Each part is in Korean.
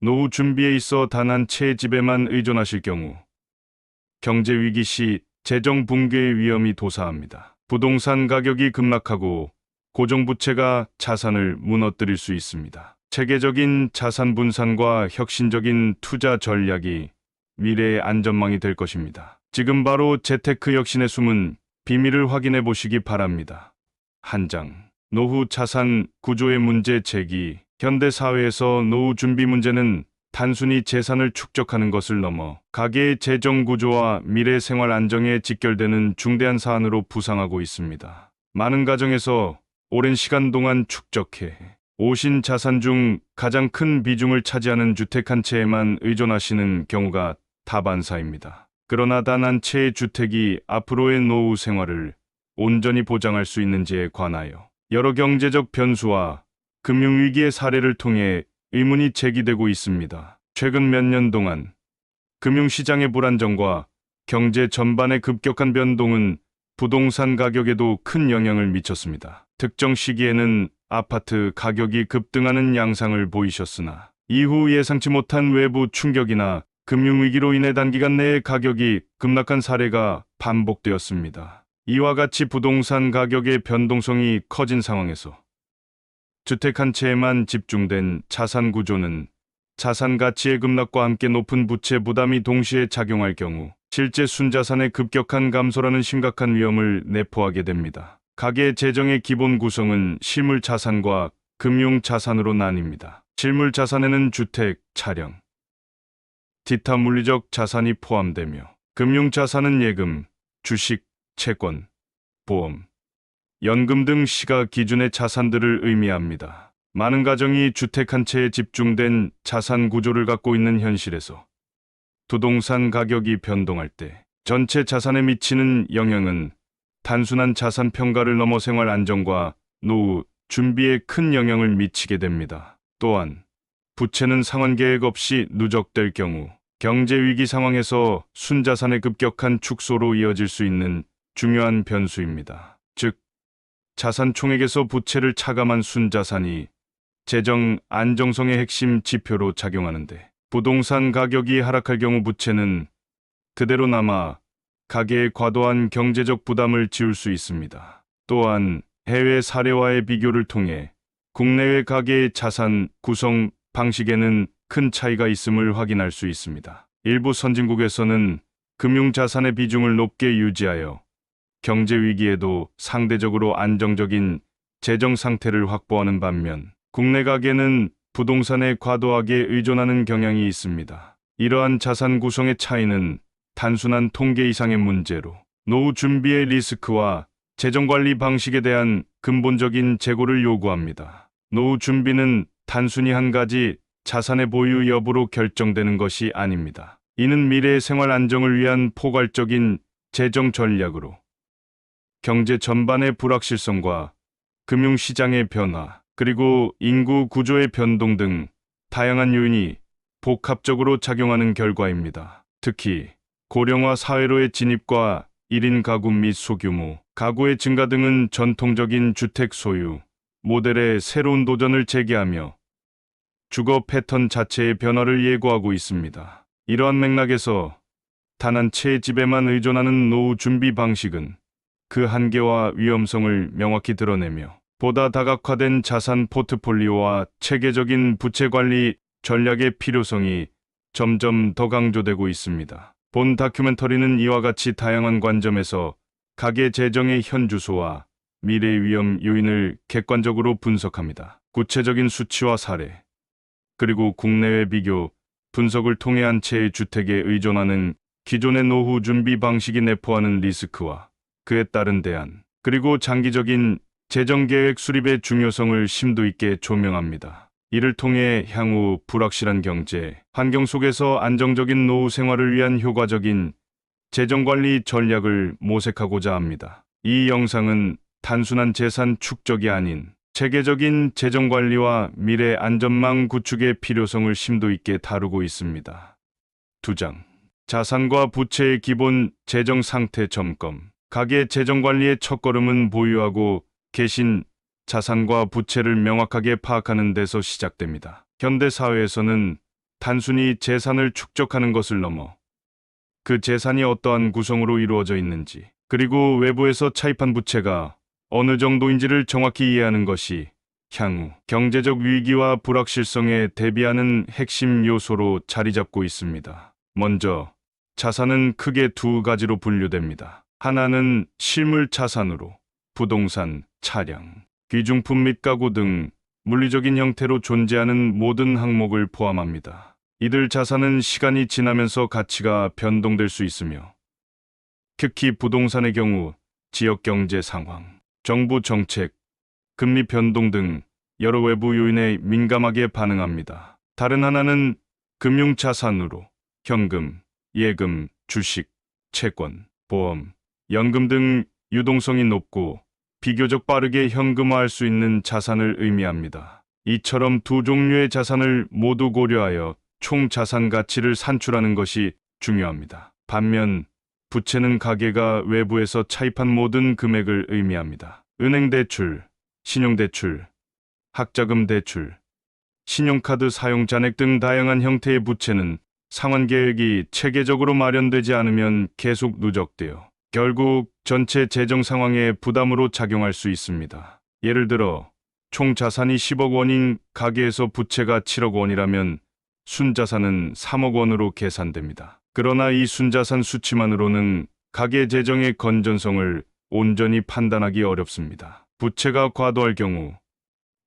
노후 준비에 있어 단 한 채의 집에만 의존하실 경우 경제 위기 시 재정 붕괴의 위험이 도사합니다. 부동산 가격이 급락하고 고정부채가 자산을 무너뜨릴 수 있습니다. 체계적인 자산 분산과 혁신적인 투자 전략이 미래의 안전망이 될 것입니다. 지금 바로 재테크 혁신의 숨은 비밀을 확인해 보시기 바랍니다. 한 장. 노후 자산 구조의 문제 제기. 현대 사회에서 노후 준비 문제는 단순히 재산을 축적하는 것을 넘어 가계의 재정 구조와 미래 생활 안정에 직결되는 중대한 사안으로 부상하고 있습니다. 많은 가정에서 오랜 시간 동안 축적해 오신 자산 중 가장 큰 비중을 차지하는 주택 한 채에만 의존하시는 경우가 다반사입니다. 그러나 단 한 채의 주택이 앞으로의 노후 생활을 온전히 보장할 수 있는지에 관하여 여러 경제적 변수와 금융위기의 사례를 통해 의문이 제기되고 있습니다. 최근 몇 년 동안 금융시장의 불안정과 경제 전반의 급격한 변동은 부동산 가격에도 큰 영향을 미쳤습니다. 특정 시기에는 아파트 가격이 급등하는 양상을 보이셨으나 이후 예상치 못한 외부 충격이나 금융위기로 인해 단기간 내에 가격이 급락한 사례가 반복되었습니다. 이와 같이 부동산 가격의 변동성이 커진 상황에서 주택 한 채에만 집중된 자산 구조는 자산 가치의 급락과 함께 높은 부채 부담이 동시에 작용할 경우 실제 순자산의 급격한 감소라는 심각한 위험을 내포하게 됩니다. 가계 재정의 기본 구성은 실물 자산과 금융 자산으로 나뉩니다. 실물 자산에는 주택, 차량, 기타 물리적 자산이 포함되며 금융 자산은 예금, 주식, 채권, 보험, 연금 등 시가 기준의 자산들을 의미합니다. 많은 가정이 주택 한 채에 집중된 자산 구조를 갖고 있는 현실에서 부동산 가격이 변동할 때 전체 자산에 미치는 영향은 단순한 자산 평가를 넘어 생활 안정과 노후 준비에 큰 영향을 미치게 됩니다. 또한 부채는 상환 계획 없이 누적될 경우 경제 위기 상황에서 순자산의 급격한 축소로 이어질 수 있는 중요한 변수입니다. 즉, 자산 총액에서 부채를 차감한 순자산이 재정 안정성의 핵심 지표로 작용하는데 부동산 가격이 하락할 경우 부채는 그대로 남아 가계의 과도한 경제적 부담을 지울 수 있습니다. 또한 해외 사례와의 비교를 통해 국내외 가계의 자산 구성 방식에는 큰 차이가 있음을 확인할 수 있습니다. 일부 선진국에서는 금융자산의 비중을 높게 유지하여 경제 위기에도 상대적으로 안정적인 재정 상태를 확보하는 반면 국내 가계는 부동산에 과도하게 의존하는 경향이 있습니다. 이러한 자산 구성의 차이는 단순한 통계 이상의 문제로 노후 준비의 리스크와 재정 관리 방식에 대한 근본적인 재고를 요구합니다. 노후 준비는 단순히 한 가지 자산의 보유 여부로 결정되는 것이 아닙니다. 이는 미래의 생활 안정을 위한 포괄적인 재정 전략으로 경제 전반의 불확실성과 금융시장의 변화, 그리고 인구 구조의 변동 등 다양한 요인이 복합적으로 작용하는 결과입니다. 특히 고령화 사회로의 진입과 1인 가구 및 소규모 가구의 증가 등은 전통적인 주택 소유 모델의 새로운 도전을 제기하며 주거 패턴 자체의 변화를 예고하고 있습니다. 이러한 맥락에서 단 한 채의 집에만 의존하는 노후 준비 방식은 그 한계와 위험성을 명확히 드러내며 보다 다각화된 자산 포트폴리오와 체계적인 부채 관리 전략의 필요성이 점점 더 강조되고 있습니다. 본 다큐멘터리는 이와 같이 다양한 관점에서 가계 재정의 현주소와 미래 위험 요인을 객관적으로 분석합니다. 구체적인 수치와 사례, 그리고 국내외 비교, 분석을 통해 한 채의 주택에 의존하는 기존의 노후 준비 방식이 내포하는 리스크와 그에 따른 대안, 그리고 장기적인 재정계획 수립의 중요성을 심도 있게 조명합니다. 이를 통해 향후 불확실한 경제 환경 속에서 안정적인 노후 생활을 위한 효과적인 재정관리 전략을 모색하고자 합니다. 이 영상은 단순한 재산 축적이 아닌 체계적인 재정관리와 미래 안전망 구축의 필요성을 심도 있게 다루고 있습니다. 2장. 자산과 부채의 기본 재정 상태 점검. 가계 재정관리의 첫걸음은 보유하고 계신 자산과 부채를 명확하게 파악하는 데서 시작됩니다. 현대 사회에서는 단순히 재산을 축적하는 것을 넘어 그 재산이 어떠한 구성으로 이루어져 있는지, 그리고 외부에서 차입한 부채가 어느 정도인지를 정확히 이해하는 것이 향후 경제적 위기와 불확실성에 대비하는 핵심 요소로 자리 잡고 있습니다. 먼저 자산은 크게 두 가지로 분류됩니다. 하나는 실물 자산으로 부동산, 차량, 귀중품 및 가구 등 물리적인 형태로 존재하는 모든 항목을 포함합니다. 이들 자산은 시간이 지나면서 가치가 변동될 수 있으며, 특히 부동산의 경우 지역 경제 상황, 정부 정책, 금리 변동 등 여러 외부 요인에 민감하게 반응합니다. 다른 하나는 금융 자산으로 현금, 예금, 주식, 채권, 보험, 연금 등 유동성이 높고 비교적 빠르게 현금화할 수 있는 자산을 의미합니다. 이처럼 두 종류의 자산을 모두 고려하여 총 자산 가치를 산출하는 것이 중요합니다. 반면 부채는 가계가 외부에서 차입한 모든 금액을 의미합니다. 은행 대출, 신용대출, 학자금 대출, 신용카드 사용 잔액 등 다양한 형태의 부채는 상환 계획이 체계적으로 마련되지 않으면 계속 누적되어 결국 전체 재정 상황에 부담으로 작용할 수 있습니다. 예를 들어 총 자산이 10억 원인 가계에서 부채가 7억 원이라면 순자산은 3억 원으로 계산됩니다. 그러나 이 순자산 수치만으로는 가계 재정의 건전성을 온전히 판단하기 어렵습니다. 부채가 과도할 경우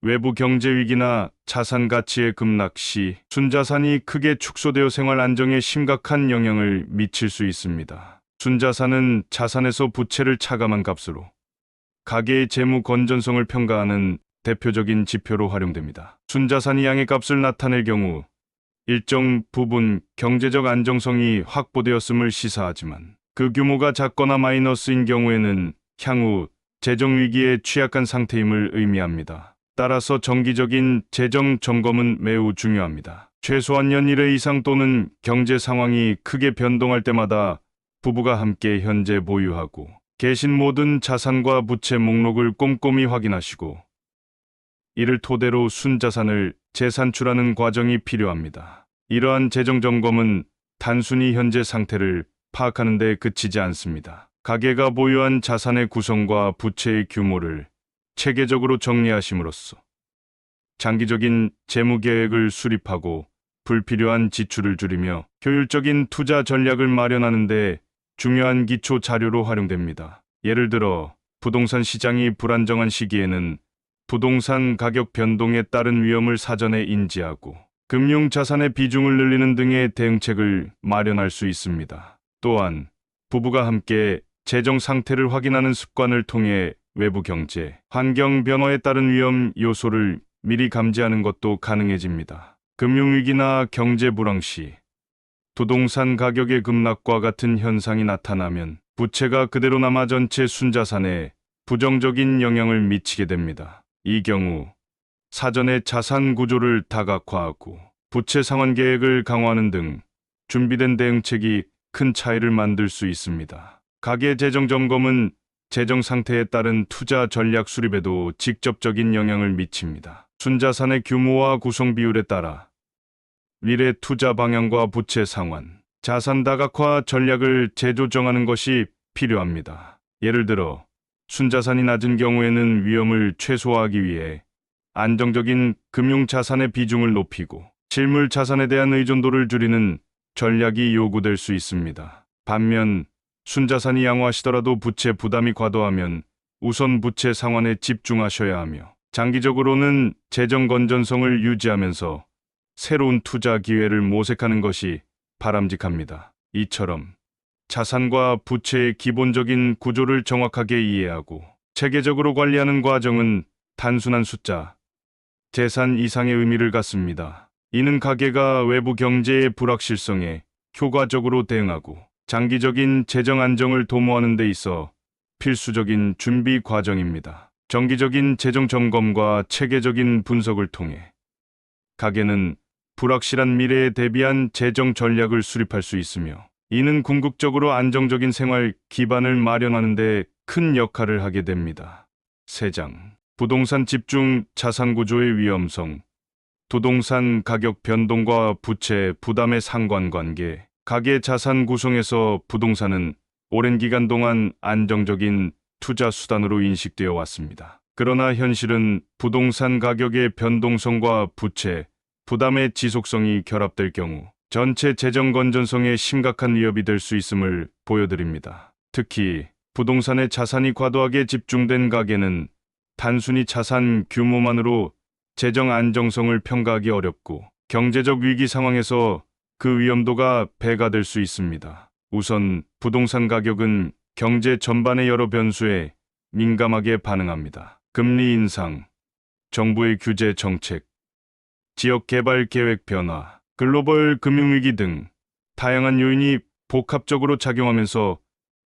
외부 경제 위기나 자산 가치의 급락 시 순자산이 크게 축소되어 생활 안정에 심각한 영향을 미칠 수 있습니다. 순자산은 자산에서 부채를 차감한 값으로 가계의 재무 건전성을 평가하는 대표적인 지표로 활용됩니다. 순자산이 양의 값을 나타낼 경우 일정 부분 경제적 안정성이 확보되었음을 시사하지만, 그 규모가 작거나 마이너스인 경우에는 향후 재정 위기에 취약한 상태임을 의미합니다. 따라서 정기적인 재정 점검은 매우 중요합니다. 최소한 연 1회 이상 또는 경제 상황이 크게 변동할 때마다 부부가 함께 현재 보유하고 계신 모든 자산과 부채 목록을 꼼꼼히 확인하시고, 이를 토대로 순자산을 재산출하는 과정이 필요합니다. 이러한 재정 점검은 단순히 현재 상태를 파악하는 데 그치지 않습니다. 가계가 보유한 자산의 구성과 부채의 규모를 체계적으로 정리하심으로써 장기적인 재무 계획을 수립하고 불필요한 지출을 줄이며 효율적인 투자 전략을 마련하는 데 중요한 기초 자료로 활용됩니다. 예를 들어 부동산 시장이 불안정한 시기에는 부동산 가격 변동에 따른 위험을 사전에 인지하고 금융 자산의 비중을 늘리는 등의 대응책을 마련할 수 있습니다. 또한 부부가 함께 재정 상태를 확인하는 습관을 통해 외부 경제, 환경 변화에 따른 위험 요소를 미리 감지하는 것도 가능해집니다. 금융위기나 경제 불황 시 부동산 가격의 급락과 같은 현상이 나타나면 부채가 그대로 남아 전체 순자산에 부정적인 영향을 미치게 됩니다. 이 경우 사전에 자산 구조를 다각화하고 부채 상환 계획을 강화하는 등 준비된 대응책이 큰 차이를 만들 수 있습니다. 가계 재정 점검은 재정 상태에 따른 투자 전략 수립에도 직접적인 영향을 미칩니다. 순자산의 규모와 구성 비율에 따라 미래 투자 방향과 부채 상환, 자산 다각화 전략을 재조정하는 것이 필요합니다. 예를 들어 순자산이 낮은 경우에는 위험을 최소화하기 위해 안정적인 금융 자산의 비중을 높이고 실물 자산에 대한 의존도를 줄이는 전략이 요구될 수 있습니다. 반면 순자산이 양호하시더라도 부채 부담이 과도하면 우선 부채 상환에 집중하셔야 하며, 장기적으로는 재정 건전성을 유지하면서 새로운 투자 기회를 모색하는 것이 바람직합니다. 이처럼 자산과 부채의 기본적인 구조를 정확하게 이해하고 체계적으로 관리하는 과정은 단순한 숫자, 재산 이상의 의미를 갖습니다. 이는 가계가 외부 경제의 불확실성에 효과적으로 대응하고 장기적인 재정 안정을 도모하는 데 있어 필수적인 준비 과정입니다. 정기적인 재정 점검과 체계적인 분석을 통해 가계는 불확실한 미래에 대비한 재정 전략을 수립할 수 있으며, 이는 궁극적으로 안정적인 생활 기반을 마련하는 데 큰 역할을 하게 됩니다. 3장. 부동산 집중 자산 구조의 위험성. 부동산 가격 변동과 부채 부담의 상관관계. 가계 자산 구성에서 부동산은 오랜 기간 동안 안정적인 투자 수단으로 인식되어 왔습니다. 그러나 현실은 부동산 가격의 변동성과 부채 부담의 지속성이 결합될 경우 전체 재정 건전성에 심각한 위협이 될 수 있음을 보여드립니다. 특히 부동산의 자산이 과도하게 집중된 가계는 단순히 자산 규모만으로 재정 안정성을 평가하기 어렵고 경제적 위기 상황에서 그 위험도가 배가 될 수 있습니다. 우선 부동산 가격은 경제 전반의 여러 변수에 민감하게 반응합니다. 금리 인상, 정부의 규제 정책, 지역 개발 계획 변화, 글로벌 금융위기 등 다양한 요인이 복합적으로 작용하면서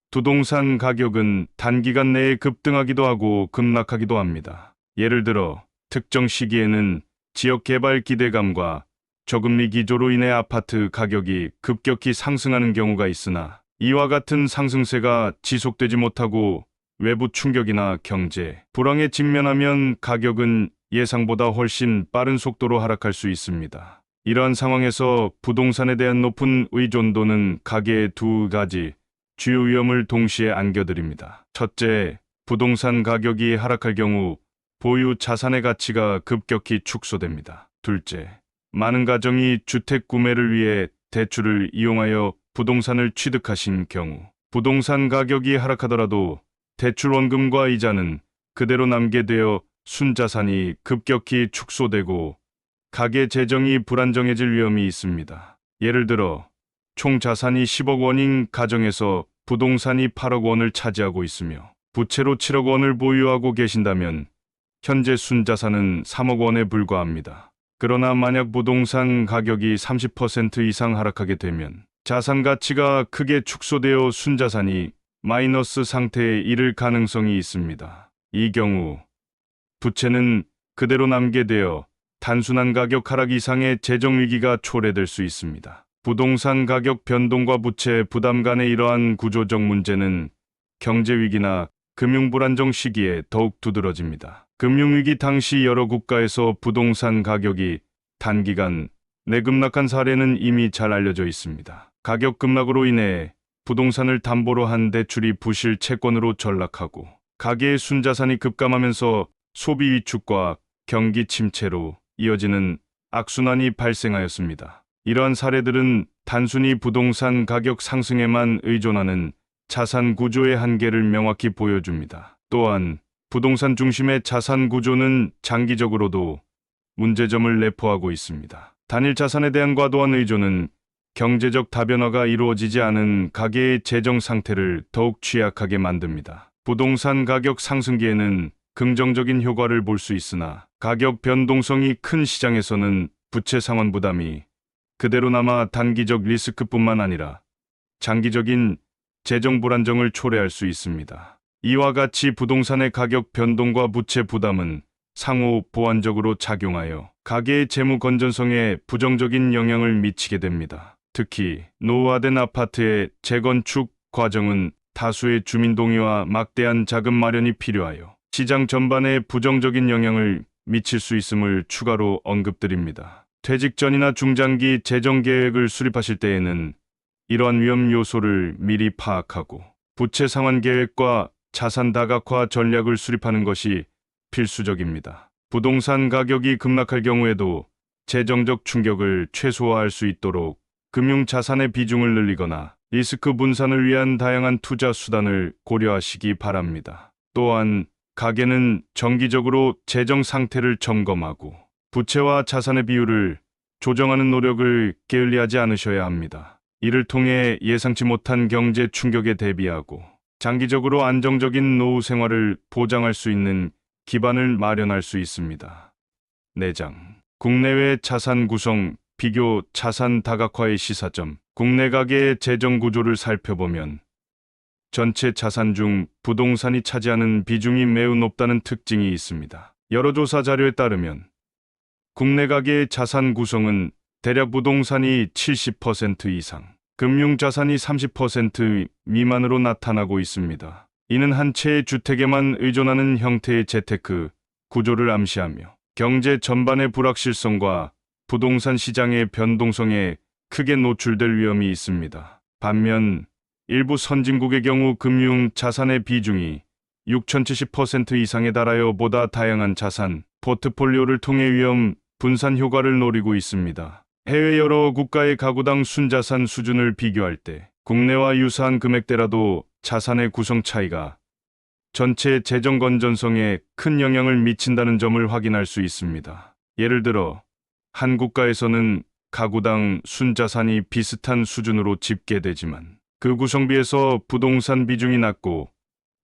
부동산 가격은 단기간 내에 급등하기도 하고 급락하기도 합니다. 예를 들어 특정 시기에는 지역 개발 기대감과 저금리 기조로 인해 아파트 가격이 급격히 상승하는 경우가 있으나 이와 같은 상승세가 지속되지 못하고 외부 충격이나 경제 불황에 직면하면 가격은 예상보다 훨씬 빠른 속도로 하락할 수 있습니다. 이러한 상황에서 부동산에 대한 높은 의존도는 가계의 두 가지 주요 위험을 동시에 안겨드립니다. 첫째, 부동산 가격이 하락할 경우 보유 자산의 가치가 급격히 축소됩니다. 둘째, 많은 가정이 주택 구매를 위해 대출을 이용하여 부동산을 취득하신 경우 부동산 가격이 하락하더라도 대출 원금과 이자는 그대로 남게 되어 순자산이 급격히 축소되고 가계 재정이 불안정해질 위험이 있습니다. 예를 들어 총 자산이 10억 원인 가정에서 부동산이 8억 원을 차지하고 있으며 부채로 7억 원을 보유하고 계신다면 현재 순자산은 3억 원에 불과합니다. 그러나 만약 부동산 가격이 30% 이상 하락하게 되면 자산 가치가 크게 축소되어 순자산이 마이너스 상태에 이를 가능성이 있습니다. 이 경우 부채는 그대로 남게 되어 단순한 가격 하락 이상의 재정 위기가 초래될 수 있습니다. 부동산 가격 변동과 부채 부담 간의 이러한 구조적 문제는 경제 위기나 금융 불안정 시기에 더욱 두드러집니다. 금융위기 당시 여러 국가에서 부동산 가격이 단기간 내급락한 사례는 이미 잘 알려져 있습니다. 가격 급락으로 인해 부동산을 담보로 한 대출이 부실 채권으로 전락하고 가계의 순자산이 급감하면서 소비 위축과 경기 침체로 이어지는 악순환이 발생하였습니다. 이러한 사례들은 단순히 부동산 가격 상승에만 의존하는 자산 구조의 한계를 명확히 보여줍니다. 또한 부동산 중심의 자산 구조는 장기적으로도 문제점을 내포하고 있습니다. 단일 자산에 대한 과도한 의존은 경제적 다변화가 이루어지지 않은 가계의 재정 상태를 더욱 취약하게 만듭니다. 부동산 가격 상승기에는 긍정적인 효과를 볼 수 있으나 가격 변동성이 큰 시장에서는 부채 상환 부담이 그대로 남아 단기적 리스크뿐만 아니라 장기적인 재정 불안정을 초래할 수 있습니다. 이와 같이 부동산의 가격 변동과 부채 부담은 상호 보완적으로 작용하여 가계의 재무 건전성에 부정적인 영향을 미치게 됩니다. 특히 노후화된 아파트의 재건축 과정은 다수의 주민 동의와 막대한 자금 마련이 필요하여 시장 전반에 부정적인 영향을 미칠 수 있음을 추가로 언급드립니다. 퇴직 전이나 중장기 재정 계획을 수립하실 때에는 이러한 위험 요소를 미리 파악하고 부채 상환 계획과 자산 다각화 전략을 수립하는 것이 필수적입니다. 부동산 가격이 급락할 경우에도 재정적 충격을 최소화할 수 있도록 금융 자산의 비중을 늘리거나 리스크 분산을 위한 다양한 투자 수단을 고려하시기 바랍니다. 또한 가계는 정기적으로 재정 상태를 점검하고 부채와 자산의 비율을 조정하는 노력을 게을리하지 않으셔야 합니다. 이를 통해 예상치 못한 경제 충격에 대비하고 장기적으로 안정적인 노후 생활을 보장할 수 있는 기반을 마련할 수 있습니다. 4장. 국내외 자산 구성, 비교 자산 다각화의 시사점. 국내 가계의 재정 구조를 살펴보면 전체 자산 중 부동산이 차지하는 비중이 매우 높다는 특징이 있습니다. 여러 조사 자료에 따르면 국내 가계의 자산 구성은 대략 부동산이 70% 이상, 금융자산이 30% 미만으로 나타나고 있습니다. 이는 한 채의 주택에만 의존하는 형태의 재테크 구조를 암시하며 경제 전반의 불확실성과 부동산 시장의 변동성에 크게 노출될 위험이 있습니다. 반면 일부 선진국의 경우 금융 자산의 비중이 6,070% 이상에 달하여 보다 다양한 자산 포트폴리오를 통해 위험 분산 효과를 노리고 있습니다. 해외 여러 국가의 가구당 순자산 수준을 비교할 때 국내와 유사한 금액대라도 자산의 구성 차이가 전체 재정 건전성에 큰 영향을 미친다는 점을 확인할 수 있습니다. 예를 들어 한 국가에서는 가구당 순자산이 비슷한 수준으로 집계되지만 그 구성비에서 부동산 비중이 낮고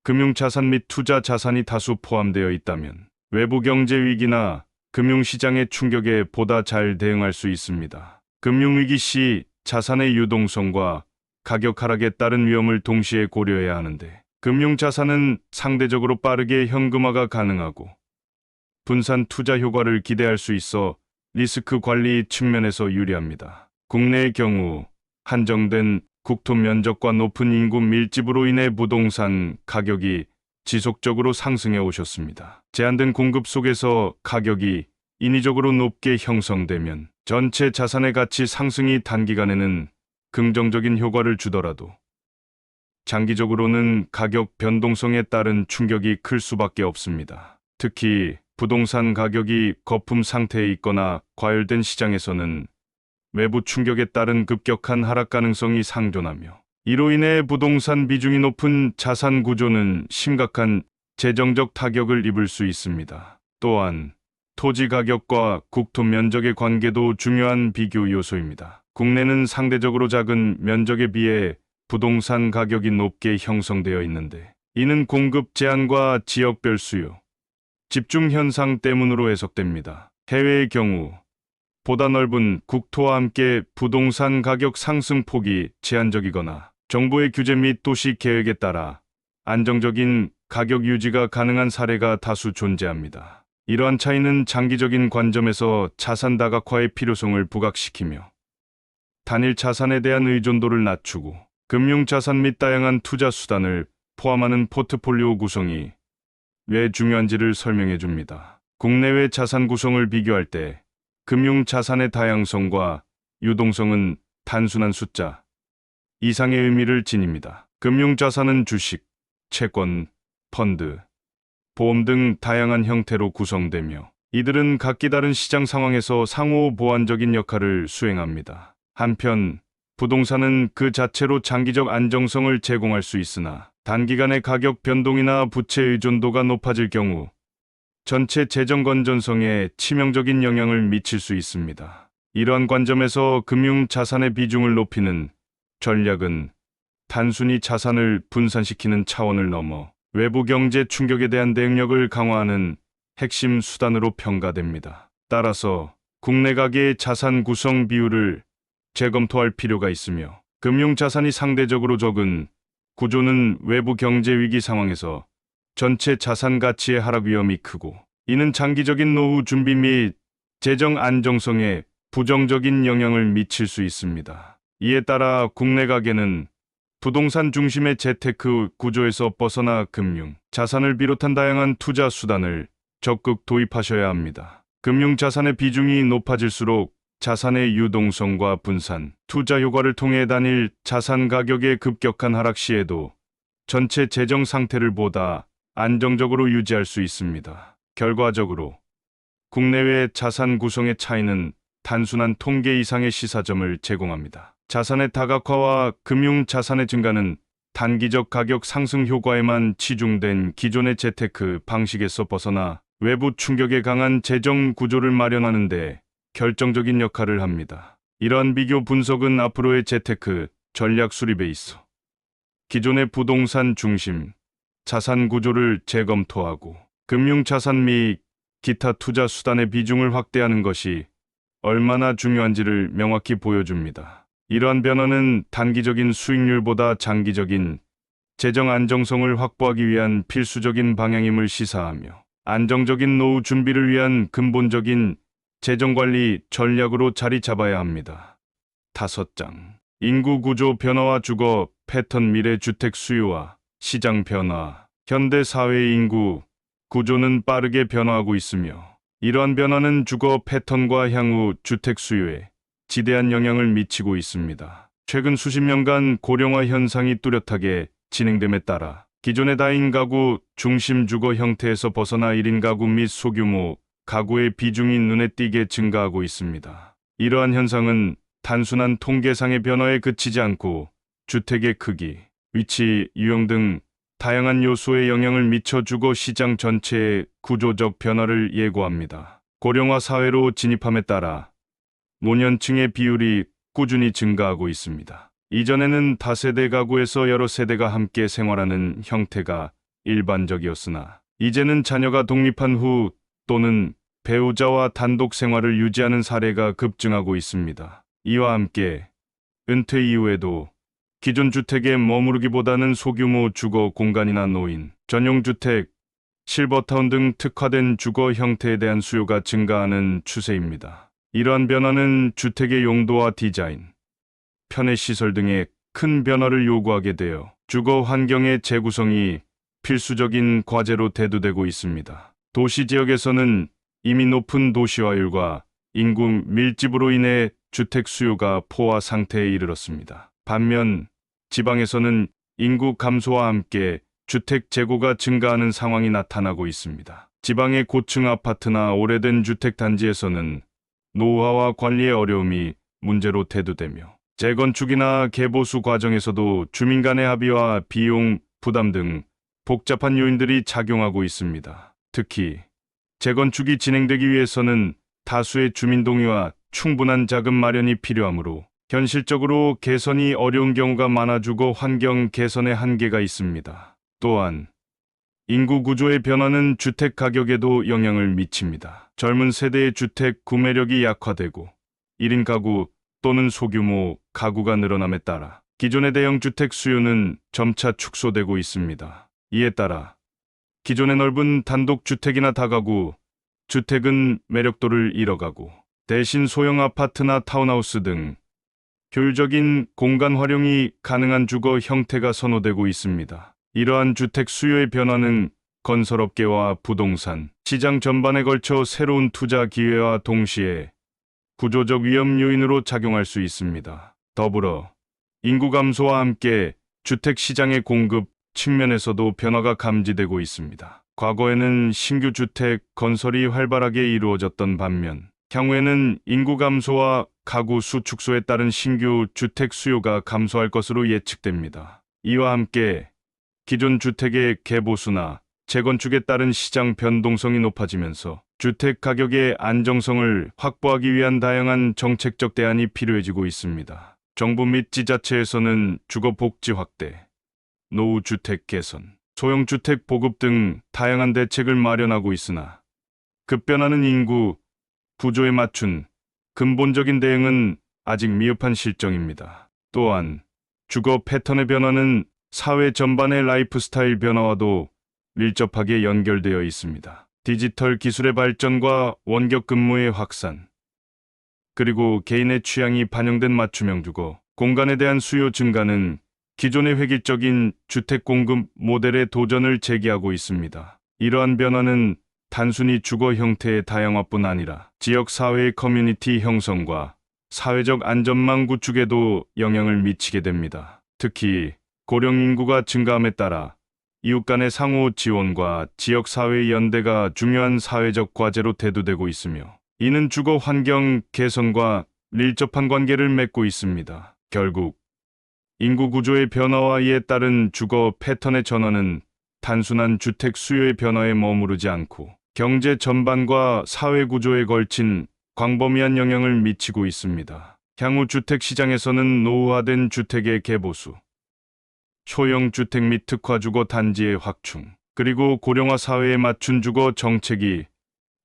금융자산 및 투자 자산이 다수 포함되어 있다면 외부 경제 위기나 금융시장의 충격에 보다 잘 대응할 수 있습니다. 금융위기 시 자산의 유동성과 가격 하락에 따른 위험을 동시에 고려해야 하는데 금융자산은 상대적으로 빠르게 현금화가 가능하고 분산 투자 효과를 기대할 수 있어 리스크 관리 측면에서 유리합니다. 국내의 경우 한정된 국토 면적과 높은 인구 밀집으로 인해 부동산 가격이 지속적으로 상승해 오셨습니다. 제한된 공급 속에서 가격이 인위적으로 높게 형성되면 전체 자산의 가치 상승이 단기간에는 긍정적인 효과를 주더라도 장기적으로는 가격 변동성에 따른 충격이 클 수밖에 없습니다. 특히 부동산 가격이 거품 상태에 있거나 과열된 시장에서는 외부 충격에 따른 급격한 하락 가능성이 상존하며 이로 인해 부동산 비중이 높은 자산 구조는 심각한 재정적 타격을 입을 수 있습니다. 또한 토지 가격과 국토 면적의 관계도 중요한 비교 요소입니다. 국내는 상대적으로 작은 면적에 비해 부동산 가격이 높게 형성되어 있는데 이는 공급 제한과 지역별 수요, 집중 현상 때문으로 해석됩니다. 해외의 경우 보다 넓은 국토와 함께 부동산 가격 상승 폭이 제한적이거나 정부의 규제 및 도시 계획에 따라 안정적인 가격 유지가 가능한 사례가 다수 존재합니다. 이러한 차이는 장기적인 관점에서 자산 다각화의 필요성을 부각시키며 단일 자산에 대한 의존도를 낮추고 금융자산 및 다양한 투자 수단을 포함하는 포트폴리오 구성이 왜 중요한지를 설명해 줍니다. 국내외 자산 구성을 비교할 때 금융자산의 다양성과 유동성은 단순한 숫자 이상의 의미를 지닙니다. 금융자산은 주식, 채권, 펀드, 보험 등 다양한 형태로 구성되며 이들은 각기 다른 시장 상황에서 상호 보완적인 역할을 수행합니다. 한편 부동산은 그 자체로 장기적 안정성을 제공할 수 있으나 단기간의 가격 변동이나 부채 의존도가 높아질 경우 전체 재정 건전성에 치명적인 영향을 미칠 수 있습니다. 이러한 관점에서 금융 자산의 비중을 높이는 전략은 단순히 자산을 분산시키는 차원을 넘어 외부 경제 충격에 대한 대응력을 강화하는 핵심 수단으로 평가됩니다. 따라서 국내 가계의 자산 구성 비율을 재검토할 필요가 있으며 금융 자산이 상대적으로 적은 구조는 외부 경제 위기 상황에서 전체 자산 가치의 하락 위험이 크고 이는 장기적인 노후 준비 및 재정 안정성에 부정적인 영향을 미칠 수 있습니다. 이에 따라 국내 가계는 부동산 중심의 재테크 구조에서 벗어나 금융, 자산을 비롯한 다양한 투자 수단을 적극 도입하셔야 합니다. 금융 자산의 비중이 높아질수록 자산의 유동성과 분산, 투자 효과를 통해 단일 자산 가격의 급격한 하락 시에도 전체 재정 상태를 보다 안정적으로 유지할 수 있습니다. 결과적으로 국내외 자산 구성의 차이는 단순한 통계 이상의 시사점을 제공합니다. 자산의 다각화와 금융 자산의 증가는 단기적 가격 상승 효과에만 치중된 기존의 재테크 방식에서 벗어나 외부 충격에 강한 재정 구조를 마련하는 데 결정적인 역할을 합니다. 이러한 비교 분석은 앞으로의 재테크 전략 수립에 있어 기존의 부동산 중심 자산 구조를 재검토하고 금융 자산 및 기타 투자 수단의 비중을 확대하는 것이 얼마나 중요한지를 명확히 보여줍니다. 이러한 변화는 단기적인 수익률보다 장기적인 재정 안정성을 확보하기 위한 필수적인 방향임을 시사하며 안정적인 노후 준비를 위한 근본적인 재정관리 전략으로 자리 잡아야 합니다. 5장. 인구 구조 변화와 주거 패턴 미래 주택 수요와 시장 변화. 현대 사회의 인구 구조는 빠르게 변화하고 있으며 이러한 변화는 주거 패턴과 향후 주택 수요에 지대한 영향을 미치고 있습니다. 최근 수십 년간 고령화 현상이 뚜렷하게 진행됨에 따라 기존의 다인 가구 중심 주거 형태에서 벗어나 1인 가구 및 소규모 가구의 비중이 눈에 띄게 증가하고 있습니다. 이러한 현상은 단순한 통계상의 변화에 그치지 않고 주택의 크기, 위치, 유형 등 다양한 요소에 영향을 미쳐 주거 시장 전체의 구조적 변화를 예고합니다. 고령화 사회로 진입함에 따라 노년층의 비율이 꾸준히 증가하고 있습니다. 이전에는 다세대 가구에서 여러 세대가 함께 생활하는 형태가 일반적이었으나 이제는 자녀가 독립한 후 또는 배우자와 단독 생활을 유지하는 사례가 급증하고 있습니다. 이와 함께 은퇴 이후에도 기존 주택에 머무르기보다는 소규모 주거 공간이나 노인, 전용 주택, 실버타운 등 특화된 주거 형태에 대한 수요가 증가하는 추세입니다. 이러한 변화는 주택의 용도와 디자인, 편의 시설 등의 큰 변화를 요구하게 되어 주거 환경의 재구성이 필수적인 과제로 대두되고 있습니다. 도시 지역에서는 이미 높은 도시화율과 인구 밀집으로 인해 주택 수요가 포화 상태에 이르렀습니다. 반면 지방에서는 인구 감소와 함께 주택 재고가 증가하는 상황이 나타나고 있습니다. 지방의 고층 아파트나 오래된 주택 단지에서는 노후화와 관리의 어려움이 문제로 대두되며 재건축이나 개보수 과정에서도 주민 간의 합의와 비용 부담 등 복잡한 요인들이 작용하고 있습니다. 특히 재건축이 진행되기 위해서는 다수의 주민 동의와 충분한 자금 마련이 필요하므로 현실적으로 개선이 어려운 경우가 많아 주거 환경 개선의 한계가 있습니다. 또한 인구 구조의 변화는 주택 가격에도 영향을 미칩니다. 젊은 세대의 주택 구매력이 약화되고 1인 가구 또는 소규모 가구가 늘어남에 따라 기존의 대형 주택 수요는 점차 축소되고 있습니다. 이에 따라 기존의 넓은 단독주택이나 다가구 주택은 매력도를 잃어가고 대신 소형 아파트나 타운하우스 등 효율적인 공간 활용이 가능한 주거 형태가 선호되고 있습니다. 이러한 주택 수요의 변화는 건설업계와 부동산 시장 전반에 걸쳐 새로운 투자 기회와 동시에 구조적 위험 요인으로 작용할 수 있습니다. 더불어 인구 감소와 함께 주택 시장의 공급 측면에서도 변화가 감지되고 있습니다. 과거에는 신규 주택 건설이 활발하게 이루어졌던 반면 향후에는 인구 감소와 가구 수 축소에 따른 신규 주택 수요가 감소할 것으로 예측됩니다. 이와 함께 기존 주택의 개보수나 재건축에 따른 시장 변동성이 높아지면서 주택 가격의 안정성을 확보하기 위한 다양한 정책적 대안이 필요해지고 있습니다. 정부 및 지자체에서는 주거 복지 확대, 노후 주택 개선, 소형 주택 보급 등 다양한 대책을 마련하고 있으나 급변하는 인구 구조에 맞춘 근본적인 대응은 아직 미흡한 실정입니다. 또한 주거 패턴의 변화는 사회 전반의 라이프 스타일 변화와도 밀접하게 연결되어 있습니다. 디지털 기술의 발전과 원격 근무의 확산, 그리고 개인의 취향이 반영된 맞춤형 주거 공간에 대한 수요 증가는 기존의 획일적인 주택 공급 모델의 도전을 제기하고 있습니다. 이러한 변화는 단순히 주거 형태의 다양화뿐 아니라 지역 사회의 커뮤니티 형성과 사회적 안전망 구축에도 영향을 미치게 됩니다. 특히 고령 인구가 증가함에 따라 이웃 간의 상호 지원과 지역 사회의 연대가 중요한 사회적 과제로 대두되고 있으며 이는 주거 환경 개선과 밀접한 관계를 맺고 있습니다. 결국 인구 구조의 변화와 이에 따른 주거 패턴의 전환은 단순한 주택 수요의 변화에 머무르지 않고 경제 전반과 사회 구조에 걸친 광범위한 영향을 미치고 있습니다. 향후 주택 시장에서는 노후화된 주택의 개보수, 소형 주택 및 특화 주거 단지의 확충, 그리고 고령화 사회에 맞춘 주거 정책이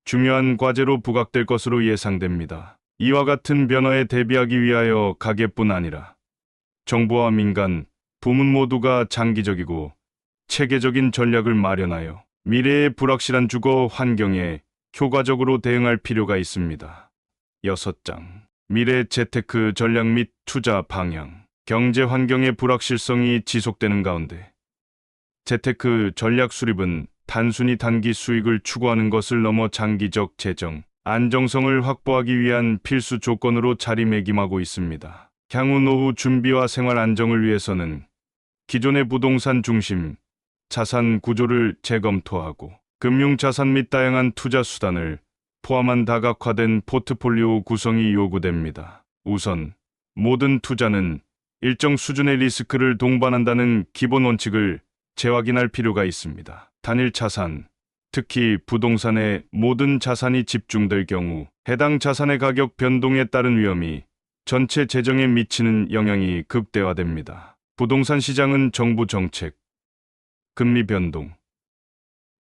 중요한 과제로 부각될 것으로 예상됩니다. 이와 같은 변화에 대비하기 위하여 가계뿐 아니라 정부와 민간, 부문 모두가 장기적이고 체계적인 전략을 마련하여 미래의 불확실한 주거 환경에 효과적으로 대응할 필요가 있습니다. 6장. 미래 재테크 전략 및 투자 방향. 경제 환경의 불확실성이 지속되는 가운데 재테크 전략 수립은 단순히 단기 수익을 추구하는 것을 넘어 장기적 재정 안정성을 확보하기 위한 필수 조건으로 자리매김하고 있습니다. 향후 노후 준비와 생활 안정을 위해서는 기존의 부동산 중심 자산 구조를 재검토하고 금융자산 및 다양한 투자 수단을 포함한 다각화된 포트폴리오 구성이 요구됩니다. 우선 모든 투자는 일정 수준의 리스크를 동반한다는 기본 원칙을 재확인할 필요가 있습니다. 단일 자산, 특히 부동산의 모든 자산이 집중될 경우 해당 자산의 가격 변동에 따른 위험이 전체 재정에 미치는 영향이 극대화됩니다. 부동산 시장은 정부 정책, 금리 변동,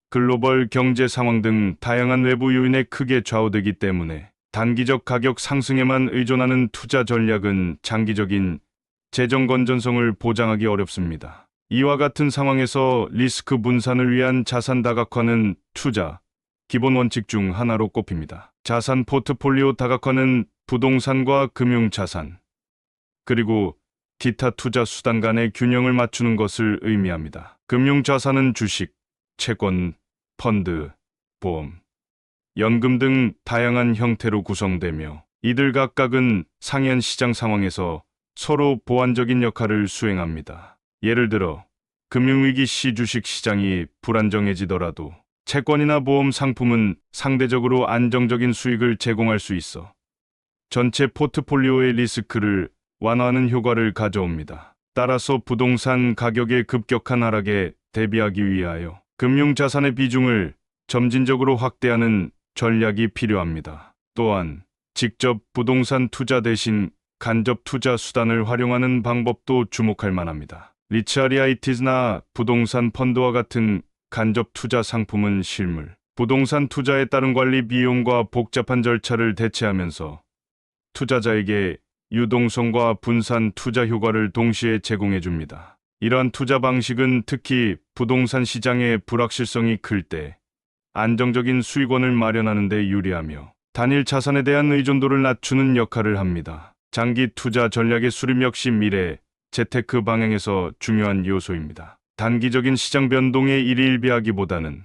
글로벌 경제 상황 등 다양한 외부 요인에 크게 좌우되기 때문에 단기적 가격 상승에만 의존하는 투자 전략은 장기적인 재정 건전성을 보장하기 어렵습니다. 이와 같은 상황에서 리스크 분산을 위한 자산 다각화는 투자 기본 원칙 중 하나로 꼽힙니다. 자산 포트폴리오 다각화는 부동산과 금융자산, 그리고 기타 투자 수단 간의 균형을 맞추는 것을 의미합니다. 금융자산은 주식, 채권, 펀드, 보험, 연금 등 다양한 형태로 구성되며 이들 각각은 상현 시장 상황에서 서로 보완적인 역할을 수행합니다. 예를 들어 금융위기 시 주식 시장이 불안정해지더라도 채권이나 보험 상품은 상대적으로 안정적인 수익을 제공할 수 있어 전체 포트폴리오의 리스크를 완화하는 효과를 가져옵니다. 따라서 부동산 가격의 급격한 하락에 대비하기 위하여 금융자산의 비중을 점진적으로 확대하는 전략이 필요합니다. 또한 직접 부동산 투자 대신 간접 투자 수단을 활용하는 방법도 주목할 만합니다. 리츠아리아이티즈나 부동산 펀드와 같은 간접 투자 상품은 실물, 부동산 투자에 따른 관리 비용과 복잡한 절차를 대체하면서 투자자에게 유동성과 분산 투자 효과를 동시에 제공해 줍니다. 이러한 투자 방식은 특히 부동산 시장의 불확실성이 클 때 안정적인 수익원을 마련하는 데 유리하며 단일 자산에 대한 의존도를 낮추는 역할을 합니다. 장기 투자 전략의 수립 역시 미래 재테크 방향에서 중요한 요소입니다. 단기적인 시장 변동에 일희일비하기보다는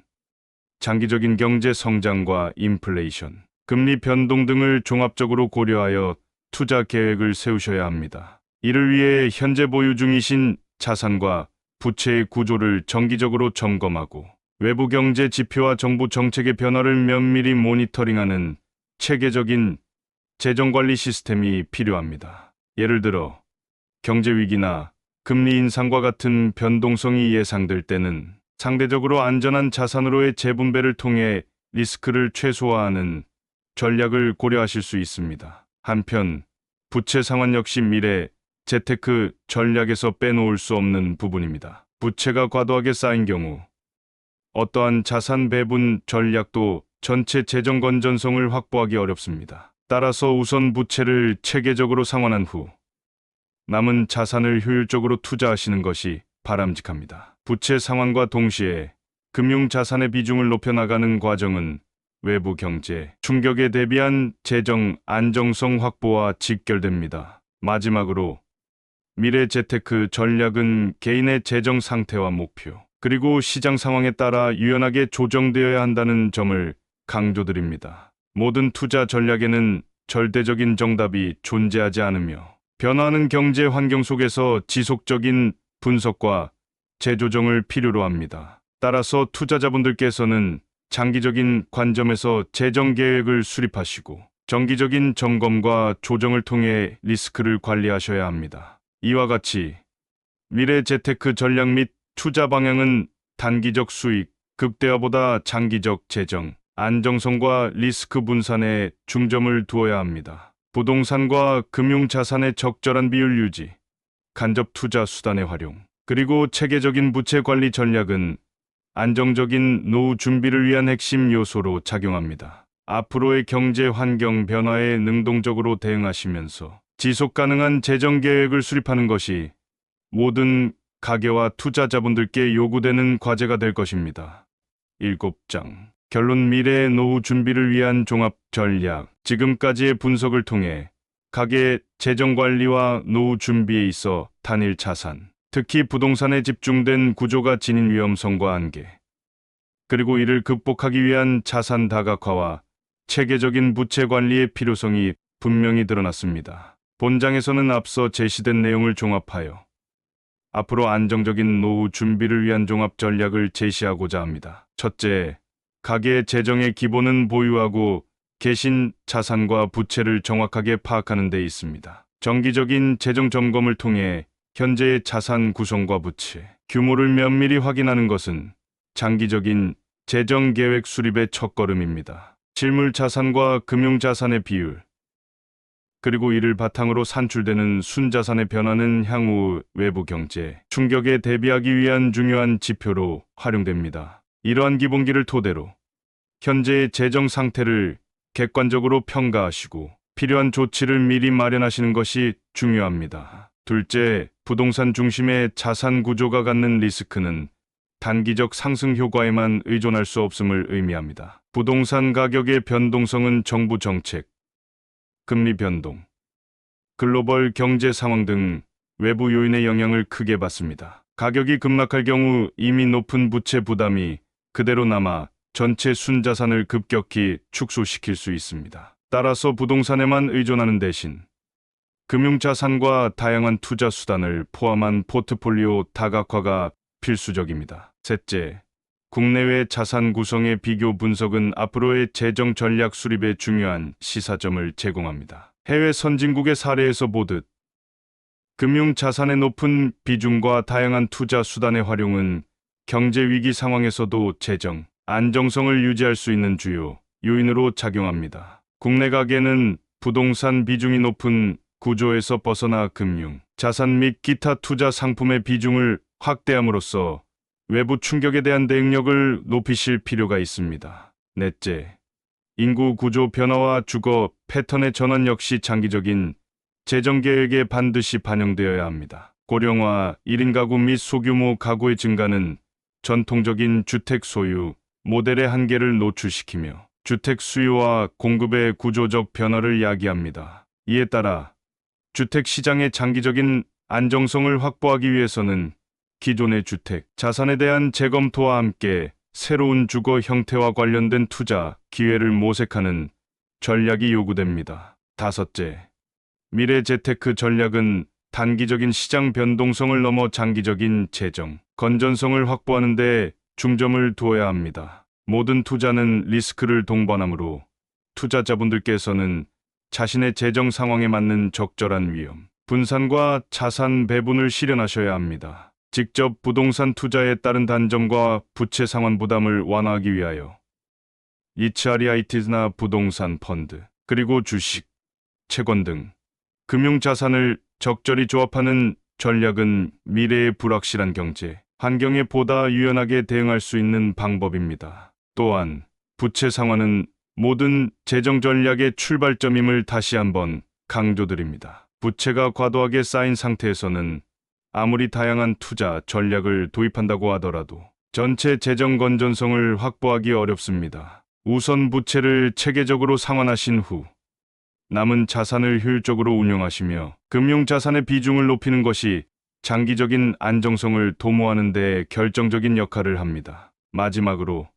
장기적인 경제 성장과 인플레이션, 금리 변동 등을 종합적으로 고려하여 투자 계획을 세우셔야 합니다. 이를 위해 현재 보유 중이신 자산과 부채의 구조를 정기적으로 점검하고 외부 경제 지표와 정부 정책의 변화를 면밀히 모니터링하는 체계적인 재정관리 시스템이 필요합니다. 예를 들어 경제 위기나 금리 인상과 같은 변동성이 예상될 때는 상대적으로 안전한 자산으로의 재분배를 통해 리스크를 최소화하는 전략을 고려하실 수 있습니다. 한편 부채 상환 역시 미래 재테크 전략에서 빼놓을 수 없는 부분입니다. 부채가 과도하게 쌓인 경우 어떠한 자산 배분 전략도 전체 재정 건전성을 확보하기 어렵습니다. 따라서 우선 부채를 체계적으로 상환한 후 남은 자산을 효율적으로 투자하시는 것이 바람직합니다. 부채 상환과 동시에 금융자산의 비중을 높여나가는 과정은 외부 경제 충격에 대비한 재정 안정성 확보와 직결됩니다. 마지막으로 미래 재테크 전략은 개인의 재정 상태와 목표, 그리고 시장 상황에 따라 유연하게 조정되어야 한다는 점을 강조드립니다. 모든 투자 전략에는 절대적인 정답이 존재하지 않으며 변화하는 경제 환경 속에서 지속적인 분석과 재조정을 필요로 합니다. 따라서 투자자분들께서는 장기적인 관점에서 재정 계획을 수립하시고 정기적인 점검과 조정을 통해 리스크를 관리하셔야 합니다. 이와 같이 미래 재테크 전략 및 투자 방향은 단기적 수익 극대화보다 장기적 재정 안정성과 리스크 분산에 중점을 두어야 합니다. 부동산과 금융자산의 적절한 비율 유지, 간접 투자 수단의 활용, 그리고 체계적인 부채 관리 전략은 안정적인 노후 준비를 위한 핵심 요소로 작용합니다. 앞으로의 경제 환경 변화에 능동적으로 대응하시면서 지속 가능한 재정 계획을 수립하는 것이 모든 가계와 투자자분들께 요구되는 과제가 될 것입니다. 7장 결론 미래의 노후 준비를 위한 종합 전략. 지금까지의 분석을 통해 가계의 재정 관리와 노후 준비에 있어 단일 자산, 특히 부동산에 집중된 구조가 지닌 위험성과 한계, 그리고 이를 극복하기 위한 자산 다각화와 체계적인 부채 관리의 필요성이 분명히 드러났습니다. 본장에서는 앞서 제시된 내용을 종합하여 앞으로 안정적인 노후 준비를 위한 종합 전략을 제시하고자 합니다. 첫째, 가계의 재정의 기본은 보유하고 계신 자산과 부채를 정확하게 파악하는 데 있습니다. 정기적인 재정 점검을 통해 현재의 자산 구성과 부채 규모를 면밀히 확인하는 것은 장기적인 재정 계획 수립의 첫걸음입니다. 실물 자산과 금융 자산의 비율, 그리고 이를 바탕으로 산출되는 순자산의 변화는 향후 외부 경제 충격에 대비하기 위한 중요한 지표로 활용됩니다. 이러한 기본기를 토대로 현재의 재정 상태를 객관적으로 평가하시고 필요한 조치를 미리 마련하시는 것이 중요합니다. 둘째, 부동산 중심의 자산 구조가 갖는 리스크는 단기적 상승 효과에만 의존할 수 없음을 의미합니다. 부동산 가격의 변동성은 정부 정책, 금리 변동, 글로벌 경제 상황 등 외부 요인의 영향을 크게 받습니다. 가격이 급락할 경우 이미 높은 부채 부담이 그대로 남아 전체 순자산을 급격히 축소시킬 수 있습니다. 따라서 부동산에만 의존하는 대신 금융자산과 다양한 투자 수단을 포함한 포트폴리오 다각화가 필수적입니다. 셋째, 국내외 자산 구성의 비교 분석은 앞으로의 재정 전략 수립에 중요한 시사점을 제공합니다. 해외 선진국의 사례에서 보듯 금융 자산의 높은 비중과 다양한 투자 수단의 활용은 경제 위기 상황에서도 재정 안정성을 유지할 수 있는 주요 요인으로 작용합니다. 국내 가계는 부동산 비중이 높은 구조에서 벗어나 금융 자산 및 기타 투자 상품의 비중을 확대함으로써 외부 충격에 대한 대응력을 높이실 필요가 있습니다. 넷째, 인구 구조 변화와 주거 패턴의 전환 역시 장기적인 재정 계획에 반드시 반영되어야 합니다. 고령화, 1인 가구 및 소규모 가구의 증가는 전통적인 주택 소유 모델의 한계를 노출시키며 주택 수요와 공급의 구조적 변화를 야기합니다. 이에 따라 주택 시장의 장기적인 안정성을 확보하기 위해서는 기존의 주택 자산에 대한 재검토와 함께 새로운 주거 형태와 관련된 투자 기회를 모색하는 전략이 요구됩니다. 다섯째, 미래 재테크 전략은 단기적인 시장 변동성을 넘어 장기적인 재정 건전성을 확보하는 데 중점을 두어야 합니다. 모든 투자는 리스크를 동반하므로 투자자분들께서는 자신의 재정 상황에 맞는 적절한 위험 분산과 자산 배분을 실현하셔야 합니다. 직접 부동산 투자에 따른 단점과 부채 상환 부담을 완화하기 위하여 이츠REIT나 부동산 펀드, 그리고 주식, 채권 등 금융 자산을 적절히 조합하는 전략은 미래의 불확실한 경제 환경에 보다 유연하게 대응할 수 있는 방법입니다. 또한 부채 상환은 모든 재정 전략의 출발점임을 다시 한번 강조드립니다. 부채가 과도하게 쌓인 상태에서는 아무리 다양한 투자 전략을 도입한다고 하더라도 전체 재정 건전성을 확보하기 어렵습니다. 우선 부채를 체계적으로 상환하신 후 남은 자산을 효율적으로 운용하시며 금융 자산의 비중을 높이는 것이 장기적인 안정성을 도모하는 데 결정적인 역할을 합니다. 마지막으로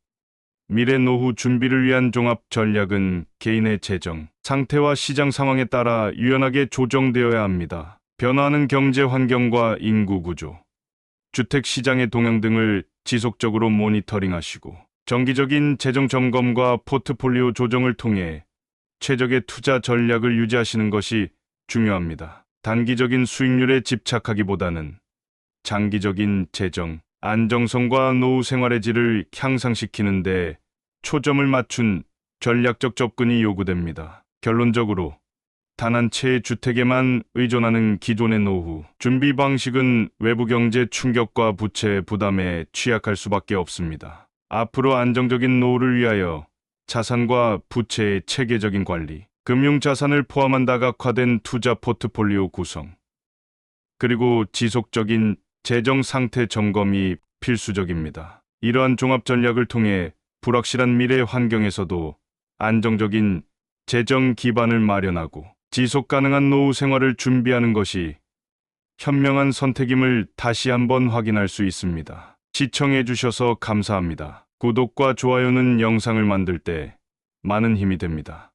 미래 노후 준비를 위한 종합 전략은 개인의 재정 상태와 시장 상황에 따라 유연하게 조정되어야 합니다. 변화하는 경제 환경과 인구 구조, 주택 시장의 동향 등을 지속적으로 모니터링하시고 정기적인 재정 점검과 포트폴리오 조정을 통해 최적의 투자 전략을 유지하시는 것이 중요합니다. 단기적인 수익률에 집착하기보다는 장기적인 재정 안정성과 노후 생활의 질을 향상시키는 데 초점을 맞춘 전략적 접근이 요구됩니다. 결론적으로 단 한 채의 주택에만 의존하는 기존의 노후 준비 방식은 외부 경제 충격과 부채 부담에 취약할 수밖에 없습니다. 앞으로 안정적인 노후를 위하여 자산과 부채의 체계적인 관리, 금융자산을 포함한 다각화된 투자 포트폴리오 구성, 그리고 지속적인 재정 상태 점검이 필수적입니다. 이러한 종합 전략을 통해 불확실한 미래 환경에서도 안정적인 재정 기반을 마련하고 지속 가능한 노후 생활을 준비하는 것이 현명한 선택임을 다시 한번 확인할 수 있습니다. 시청해 주셔서 감사합니다. 구독과 좋아요는 영상을 만들 때 많은 힘이 됩니다.